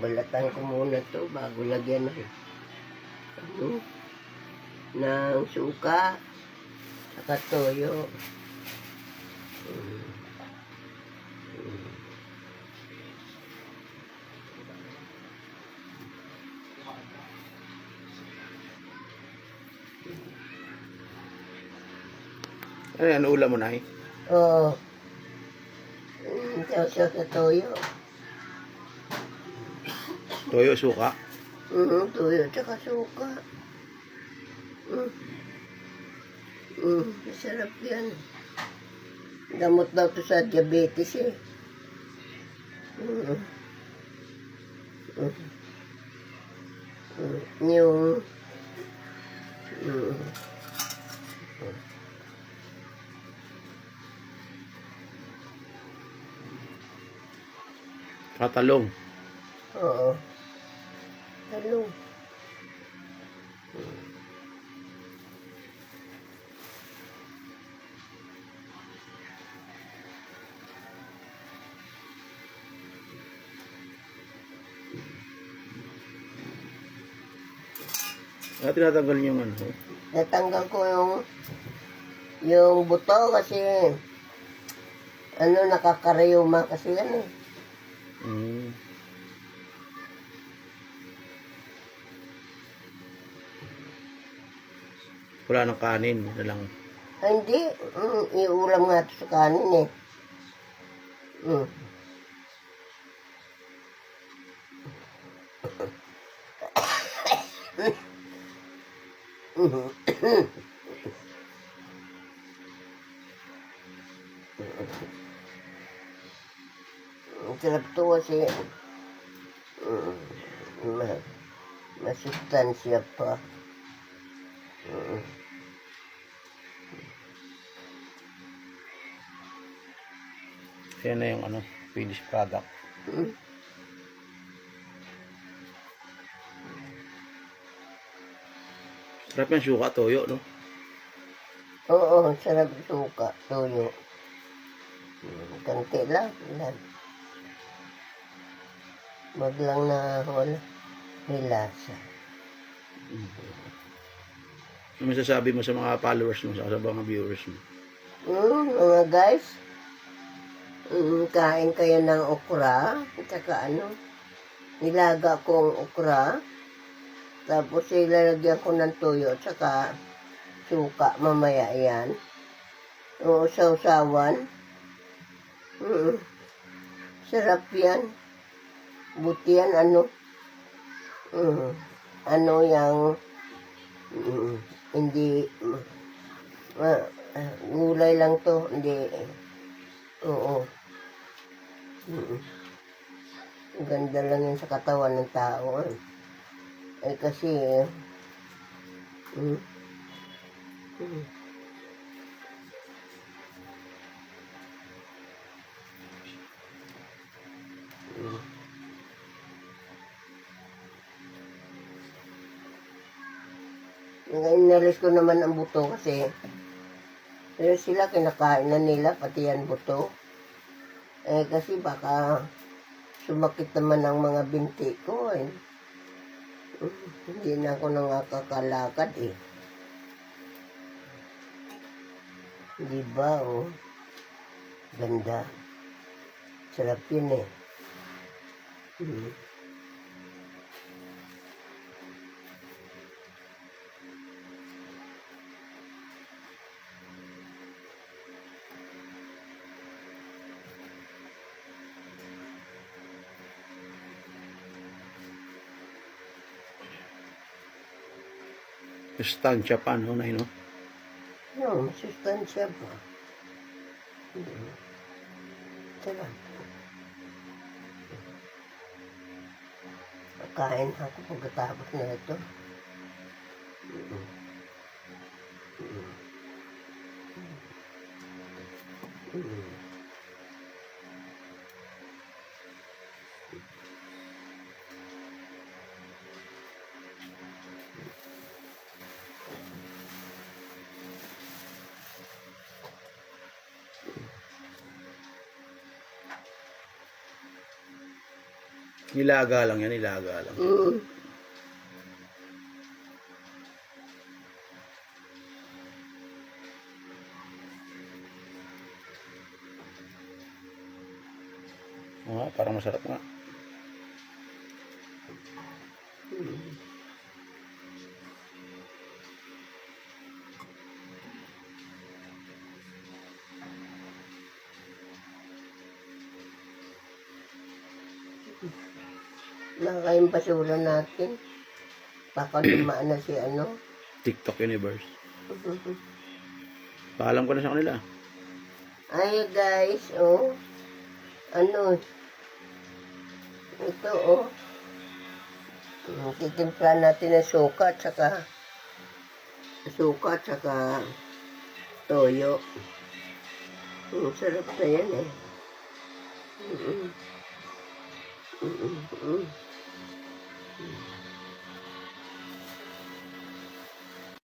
Balatan ko muna to bago lagyan ng suka saka toyo. Ano ulam mo, Nay? Oo. Sausaw sa toyo. Toyo, suka. Toyo tsaka suka. Masarap yan. Gamot daw to sa diabetes eh. Yung Katalong. oo. Talong. Tinatanggal niyo yung ano. Natanggal ko yung buto kasi nakakaryuma kasi yan eh. Wala ng kanin, na lang. Ay, hindi. Iulam nga ito sa kanin eh. Ang sarap to kasi masustansya pa. Yan na yung ano, finished product. Sarap yung suka, toyo, no? Oo, sarap suka, toyo. Kanti lang. Wag lang na wala. May lasa. Ano masasabi mo sa mga followers mo, sa mga viewers mo? Mga guys, kain kayo ng okra, tsaka nilaga kong okra, tapos ilalagyan ko ng toyo, tsaka suka, mamaya yan. O, sausawan. Sarap yan. Buti yan, yung, hindi, gulay lang to, hindi, oo. Ganda lang yun sa katawan ng tao. Eh kasi, inalis ko naman ang buto kasi pero sila kinakain na nila pati yan buto. Eh kasi baka sumakit naman ang mga binti ko eh. Hindi na ako nakakakalakad eh. Diba oh. Ganda. Sarap yun eh. Sustansya pa, no, Nay, no? No, masustansya pa. Sarap. Kain ako pagkatapos na ito. Nilaga lang yan, nilaga lang. Mm. Parang masarap nga. Nakakayang basura natin. Baka dumaan na si ano. TikTok Universe. Paalam ko na sa kanila. Ay guys, oh. Ano? Ito, oh. Titimpla natin ng suka at saka toyo. Sarap na yan eh. Mm-mm. Mm-mm. Mm-mm.